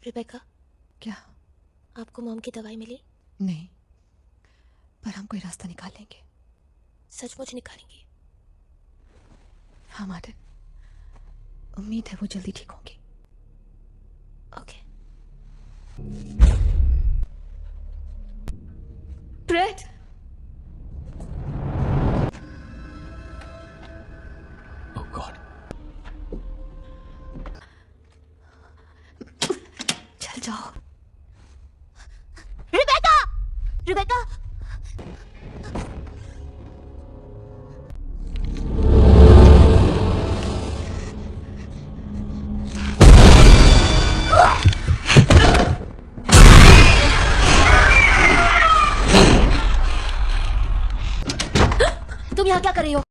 Rebecca, क्या? आपको mom की दवाई मिली? नहीं, पर हम कोई रास्ता निकालेंगे। सचमुच निकालेंगे? हाँ मार्टिन, उम्मीद है वो जल्दी ठीक होंगी। ओके। Bread, Oh God. चल जाओ। रिबेका! रिबेका! तुम यहाँ क्या कर रही हो?